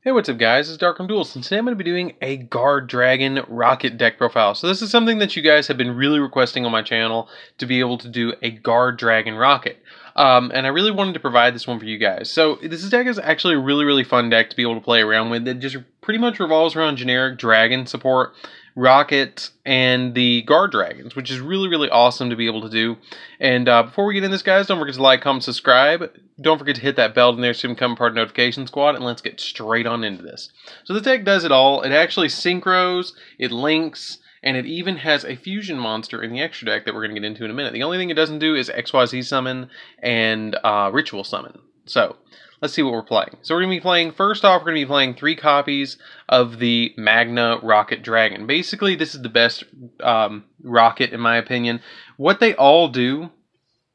Hey, what's up guys, it's DarkArmedDuelist, and today I'm going to be doing a Guardragon Rokket deck profile. So this is something that you guys have been really requesting on my channel, to be able to do a Guardragon Rokket. And I really wanted to provide this one for you guys. So this deck is actually a really fun deck to be able to play around with. It just pretty much revolves around generic dragon support, Rokket, and the Guardragons, which is really awesome to be able to do. And before we get into this, guys, don't forget to like, comment, subscribe. Don't forget to hit that bell in there so you can become part of the notification squad, and let's get straight on into this. So the deck does it all. It actually synchros, it links, and it even has a fusion monster in the extra deck that we're going to get into in a minute. The only thing it doesn't do is XYZ summon and ritual summon. So let's see what we're playing. So we're going to be playing, first off, we're going to be playing 3 copies of the Magna Rokket Dragon. Basically, this is the best Rokket in my opinion. What they all do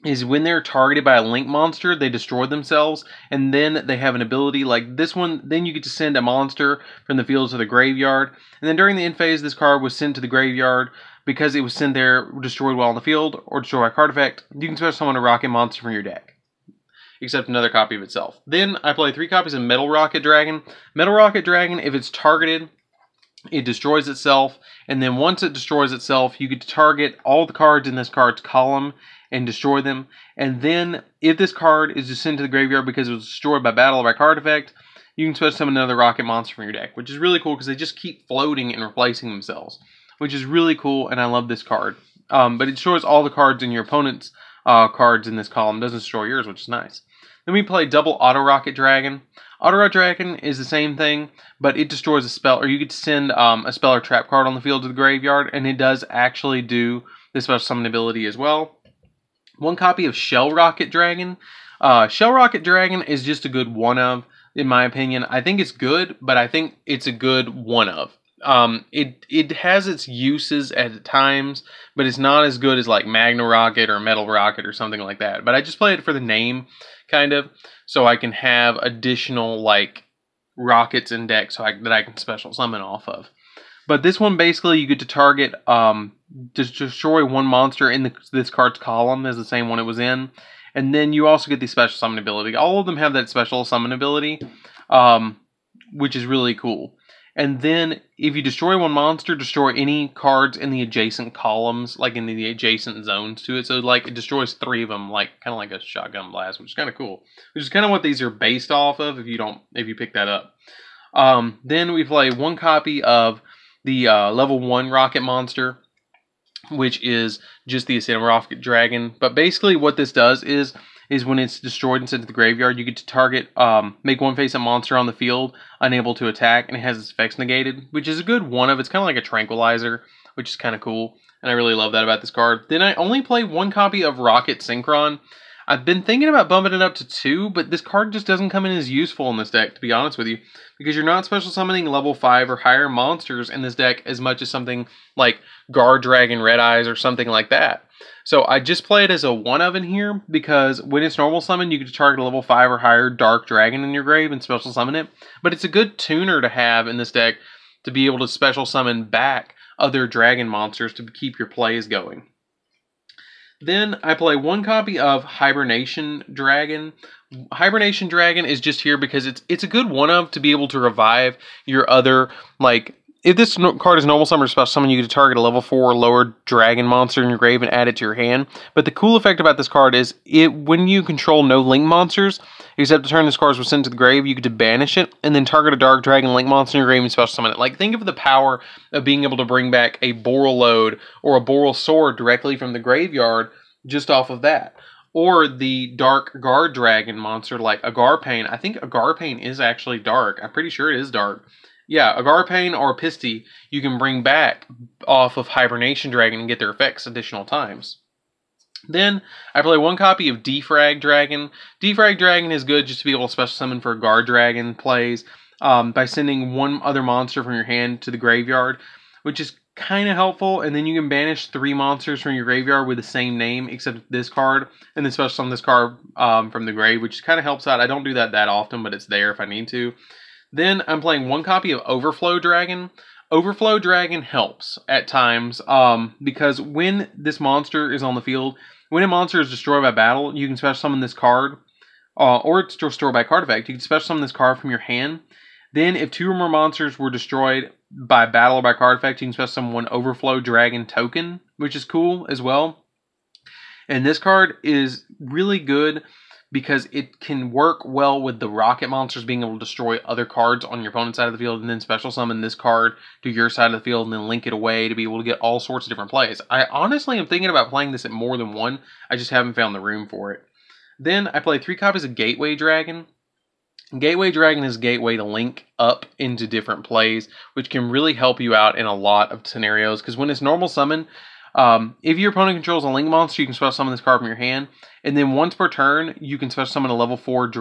is when they're targeted by a link monster, they destroy themselves, and then they have an ability like this one. Then you get to send a monster from the field to the graveyard, and then during the end phase, this card was sent to the graveyard because it was sent there, destroyed while in the field, or destroyed by card effect. You can special summon a Rokket monster from your deck, except another copy of itself. Then I play 3 copies of Metal Rokket Dragon. Metal Rokket Dragon, if it's targeted, it destroys itself, and then once it destroys itself, you get to target all the cards in this card's column and destroy them. And then if this card is just sent to the graveyard because it was destroyed by battle or by card effect, you can special summon another Rokket monster from your deck, which is really cool because they just keep floating and replacing themselves, which is really cool, and I love this card. But it destroys all the cards in your opponent's cards in this column. It doesn't destroy yours, which is nice. Then we play double Auto Rokket Dragon. Auto Rokket Dragon is the same thing, but it destroys a spell, or you get to send a spell or trap card on the field to the graveyard, and it does actually do the special summon ability as well. 1 copy of Shell Rokket Dragon. Shell Rokket Dragon is just a good one-of, in my opinion. I think it's good, but I think it's a good one-of. It has its uses at times, but it's not as good as like Magna Rokket or Metal Rokket or something like that. But I just play it for the name, kind of, so I can have additional like rockets in deck that I can special summon off of. But this one, basically, you get to target, just destroy 1 monster in this card's column as the same one it was in. And then you also get the special summon ability. All of them have that special summon ability, which is really cool. And then if you destroy 1 monster, destroy any cards in the adjacent columns, like in the adjacent zones to it. So like it destroys 3 of them, like kind of like a shotgun blast, which is kind of cool. Which is kind of what these are based off of if you pick that up. Then we play 1 copy of the level 1 Rokket monster, which is just the Ascendant Rokket Dragon. But basically what this does is when it's destroyed and sent to the graveyard, you get to target, make 1 face-up monster on the field unable to attack, and it has its effects negated, which is a good one-of. It's kind of like a tranquilizer, which is kind of cool, and I really love that about this card. Then I only play 1 copy of Rokket Synchron. I've been thinking about bumping it up to 2, but this card just doesn't come in as useful in this deck, to be honest with you, because you're not special summoning level 5 or higher monsters in this deck as much as something like Guardragon Red Eyes or something like that. So I just play it as a one-of in here, because when it's normal summon, you get to target a level 5 or higher Dark Dragon in your grave and special summon it. But it's a good tuner to have in this deck to be able to special summon back other dragon monsters to keep your plays going. Then I play 1 copy of Hibernation Dragon. Hibernation Dragon is just here because it's a good one-of to be able to revive your other, like, if this card is normal summon or special summon, you get to target a level 4 or lower dragon monster in your grave and add it to your hand. But the cool effect about this card is when you control no link monsters, except the turn this card was sent to the grave, you get to banish it and then target a dark dragon link monster in your grave and special summon it. Like, think of the power of being able to bring back a Borreload or a Borrel directly from the graveyard just off of that. Or the Dark Guardragon monster like Agarpain. I think Agarpain is actually dark. I'm pretty sure it is dark. Yeah, Agarpain or Pisty, you can bring back off of Hibernation Dragon and get their effects additional times. Then I play 1 copy of Defrag Dragon. Defrag Dragon is good just to be able to special summon for Guardragon plays by sending 1 other monster from your hand to the graveyard, which is kind of helpful. And then you can banish 3 monsters from your graveyard with the same name except this card, and then special summon this card from the grave, which kind of helps out. I don't do that often, but it's there if I need to. Then I'm playing 1 copy of Overflow Dragon. Overflow Dragon helps at times because when this monster is on the field, when a monster is destroyed by battle, you can special summon this card, or it's destroyed by card effect. You can special summon this card from your hand. Then, if 2 or more monsters were destroyed by battle or by card effect, you can special summon 1 Overflow Dragon token, which is cool as well. And this card is really good because it can work well with the rocket monsters being able to destroy other cards on your opponent's side of the field, and then special summon this card to your side of the field and then link it away to be able to get all sorts of different plays. I honestly am thinking about playing this at more than one. I just haven't found the room for it. Then I play 3 copies of Gateway Dragon. Gateway Dragon is a gateway to link up into different plays, which can really help you out in a lot of scenarios, because when it's normal summon, if your opponent controls a link monster, you can special summon this card from your hand, and then once per turn, you can special summon a level 4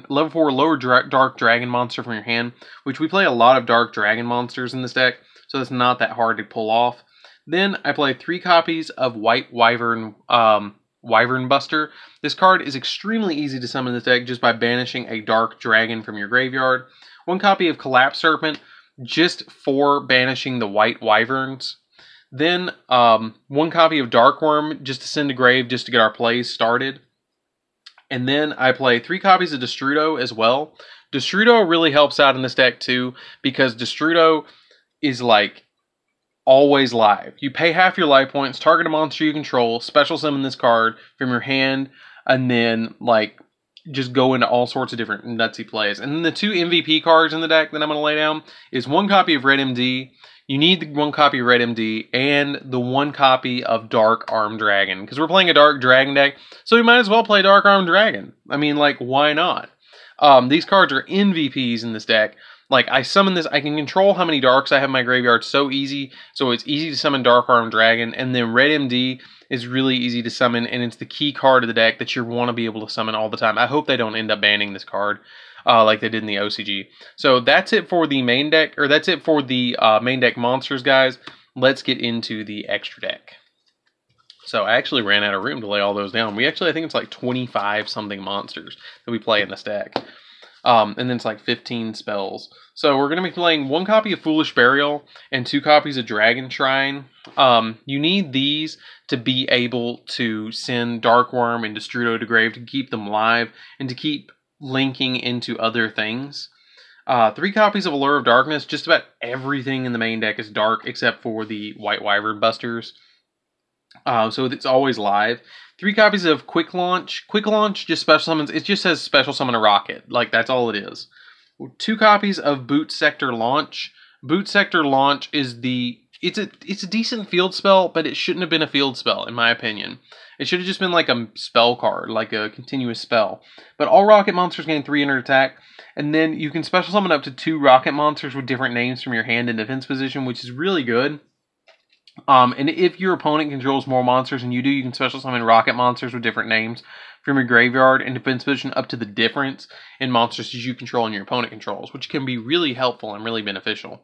lower dark dragon monster from your hand, which we play a lot of dark dragon monsters in this deck, so it's not that hard to pull off. Then I play 3 copies of White Wyvern Buster. This card is extremely easy to summon in this deck just by banishing a dark dragon from your graveyard. 1 copy of Collapse Serpent, just for banishing the white wyverns. Then 1 copy of Dark Worm, just to send to grave, just to get our plays started. And then I play 3 copies of Destrudo as well. Destrudo really helps out in this deck too, because Destrudo is like always live. You pay half your life points, target a monster you control, special summon this card from your hand, and then like just go into all sorts of different nutsy plays. And then the 2 MVP cards in the deck that I'm going to lay down is 1 copy of Red MD. You need the 1 copy of Red MD and the 1 copy of DarkArmedDragon, because we're playing a Dark Dragon deck, so we might as well play DarkArmedDragon. I mean, like, why not? These cards are MVPs in this deck. Like, I summon this, I can control how many darks I have in my graveyard so easy, so it's easy to summon DarkArmedDragon, and then Red MD is really easy to summon, and it's the key card of the deck that you want to be able to summon all the time. I hope they don't end up banning this card like they did in the OCG. So that's it for the main deck, or that's it for the main deck monsters, guys. Let's get into the extra deck. So I actually ran out of room to lay all those down. I think it's like 25 something monsters that we play in this deck. And then it's like 15 spells. So we're going to be playing 1 copy of Foolish Burial and 2 copies of Dragon Shrine. You need these to be able to send Dark Worm and Destrudo to grave to keep them live and to keep linking into other things. 3 copies of Allure of Darkness. Just about everything in the main deck is dark except for the White Wyvern Busters. So it's always live. 3 copies of Quick Launch. Quick Launch just special summons. It just says special summon a rocket. Like, that's all it is. 2 copies of Boot Sector Launch. Boot Sector Launch is it's a decent field spell, but it shouldn't have been a field spell, in my opinion. It should have just been like a spell card, like a continuous spell. But all rocket monsters gain 300 attack, and then you can special summon up to 2 rocket monsters with different names from your hand in defense position, which is really good. And if your opponent controls more monsters than you do, you can special summon rocket monsters with different names from your graveyard and defense position up to the difference in monsters that you control and your opponent controls, which can be really helpful and really beneficial.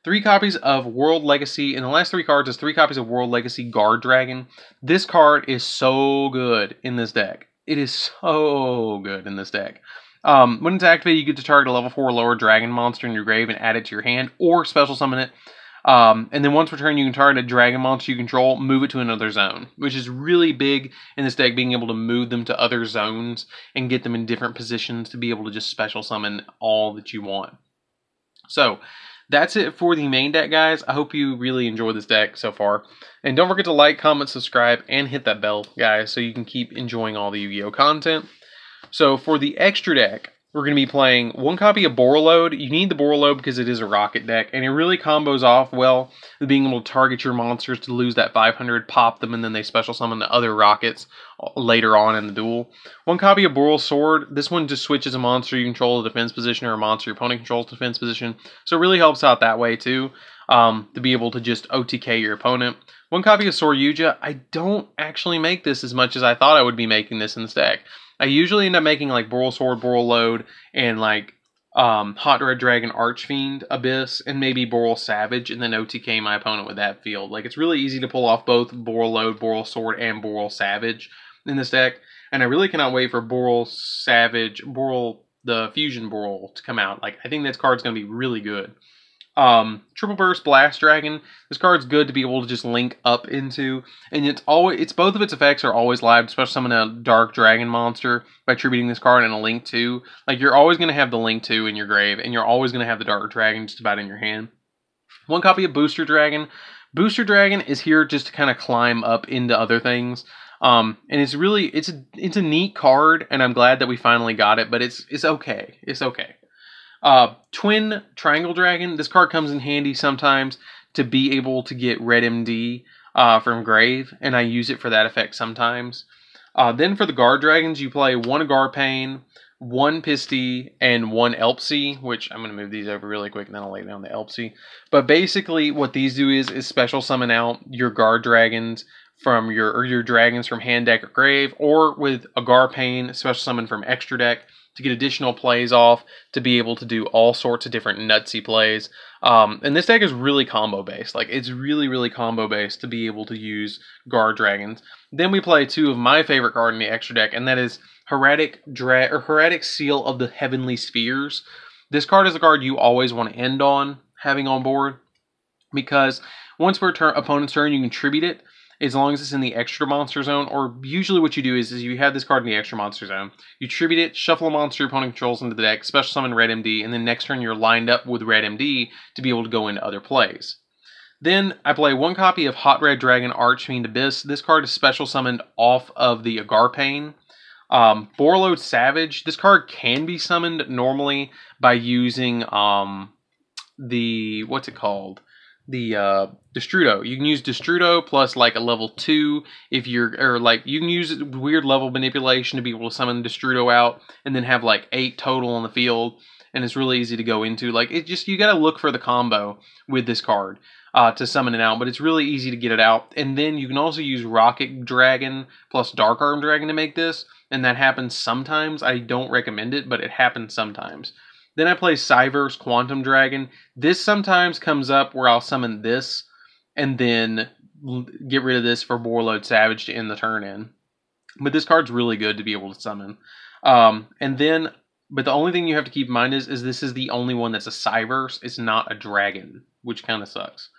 3 copies of World Legacy, and the last 3 cards is 3 copies of World Legacy Guardragon. This card is so good in this deck. It is so good in this deck. When it's activated, you get to target a level 4 or lower dragon monster in your grave and add it to your hand, or special summon it. And then once per turn, you can target a dragon monster you control, move it to another zone, which is really big in this deck, being able to move them to other zones and get them in different positions to be able to just special summon all that you want. So that's it for the main deck, guys. I hope you really enjoyed this deck so far. And don't forget to like, comment, subscribe, and hit that bell, guys, so you can keep enjoying all the Yu-Gi-Oh content. So for the extra deck, we're going to be playing 1 copy of Borreload. You need the Borreload because it is a rocket deck, and it really combos off well with being able to target your monsters to lose that 500, pop them, and then they special summon the other rockets later on in the duel. 1 copy of Boral Sword. This one just switches a monster you control to defense position or a monster your opponent controls to defense position, so it really helps out that way too, to be able to just OTK your opponent. 1 copy of Yugioh. I don't actually make this as much as I thought I would be making this in this deck. I usually end up making like Boral Sword, Borreload, and like Hot Red Dragon Archfiend Abyss, and maybe Boral Savage, and then OTK my opponent with that field. Like, it's really easy to pull off both Borreload, Boral Sword, and Boral Savage in this deck, and I really cannot wait for Boral Savage, the Fusion Boral to come out. Like, I think this card's going to be really good. Triple Burst Blast Dragon. This card's good to be able to just link up into, and it's both of its effects are always live, especially summon a Dark Dragon monster by attributing this card and a Link 2. Like, you're always going to have the Link 2 in your grave, and you're always going to have the Dark Dragon just about in your hand. One copy of Booster Dragon. Booster Dragon is here just to kind of climb up into other things. And it's really, it's a neat card, and I'm glad that we finally got it, but it's okay. It's okay. Twin Triangle Dragon. This card comes in handy sometimes to be able to get Red MD from Grave, and I use it for that effect sometimes. Then for the Guard Dragons, you play 1 Agarpain, 1 Pisty, and 1 Elpsy, which I'm going to move these over really quick, and then I'll lay down the Elpsy. But basically, what these do is special summon out your Guard Dragons from your dragons from hand, deck, or grave, or with Agarpain, special summon from extra deck to get additional plays off, to be able to do all sorts of different nutsy plays. And this deck is really combo based. Like, it's really combo based to be able to use Guard Dragons. Then we play 2 of my favorite cards in the extra deck, and that is Hieratic Seal of the Heavenly Spheres. This card is a card you always want to end on having on board, because once per opponent's turn, you can tribute it, as long as it's in the extra monster zone. Or usually what you do is you have this card in the extra monster zone, you tribute it, shuffle a monster your opponent controls into the deck, special summon Red MD, and then next turn you're lined up with Red MD to be able to go into other plays. Then I play 1 copy of Hot Red Dragon Archfiend Abyss. This card is special summoned off of the Agarpain. Borreload Savage. This card can be summoned normally by using the, what's it called? The Destrudo. You can use Destrudo plus like a level 2 if you're, or like you can use weird level manipulation to be able to summon Destrudo out and then have like 8 total on the field, and it's really easy to go into. Like, it just, you gotta look for the combo with this card to summon it out, but it's really easy to get it out. And then you can also use Rokket Guardragon plus DarkArmedDuelist to make this, and that happens sometimes. I don't recommend it, but it happens sometimes. Then I play Cyverse Quantum Dragon. This sometimes comes up where I'll summon this and then get rid of this for Borreload Savage to end the turn in. But this card's really good to be able to summon. But the only thing you have to keep in mind is this is the only one that's a Cyverse. It's not a dragon, which kind of sucks.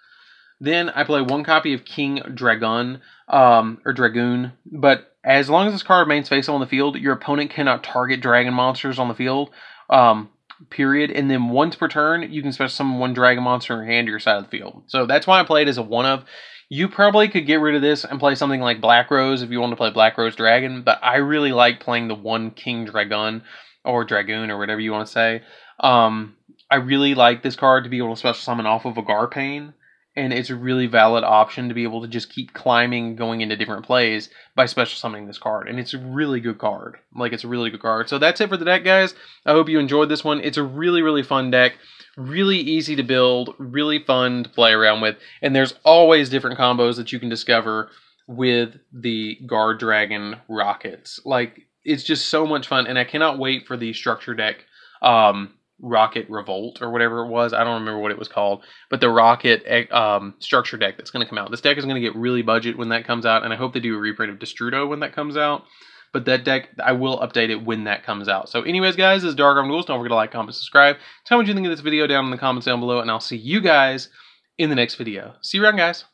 Then I play 1 copy of King Dragon, or Dragoon. But as long as this card remains face on the field, your opponent cannot target dragon monsters on the field. Period. And then once per turn, you can special summon 1 dragon monster in your hand to your side of the field. So that's why I play it as a 1 of. You probably could get rid of this and play something like Black Rose if you want to play Black Rose Dragon, but I really like playing the 1 King Dragon, or Dragoon, or whatever you want to say. I really like this card to be able to special summon off of Agarpain, and it's a really valid option to be able to just keep climbing, going into different plays by special summoning this card. And it's a really good card. Like, it's a really good card. So that's it for the deck, guys. I hope you enjoyed this one. It's a really fun deck. Really easy to build. Really fun to play around with. And there's always different combos that you can discover with the Guard Dragon Rockets. Like, it's just so much fun. And I cannot wait for the structure deck, Rocket Revolt or whatever it was. I don't remember what it was called, but the Rocket structure deck that's going to come out. This deck is going to get really budget when that comes out, and I hope they do a reprint of Destrudo when that comes out. But that deck, I will update it when that comes out. So anyways, guys, this is DarkArmedDuelist. Don't forget to like, comment, subscribe. Tell me what you think of this video down in the comments down below, and I'll see you guys in the next video. See you around, guys.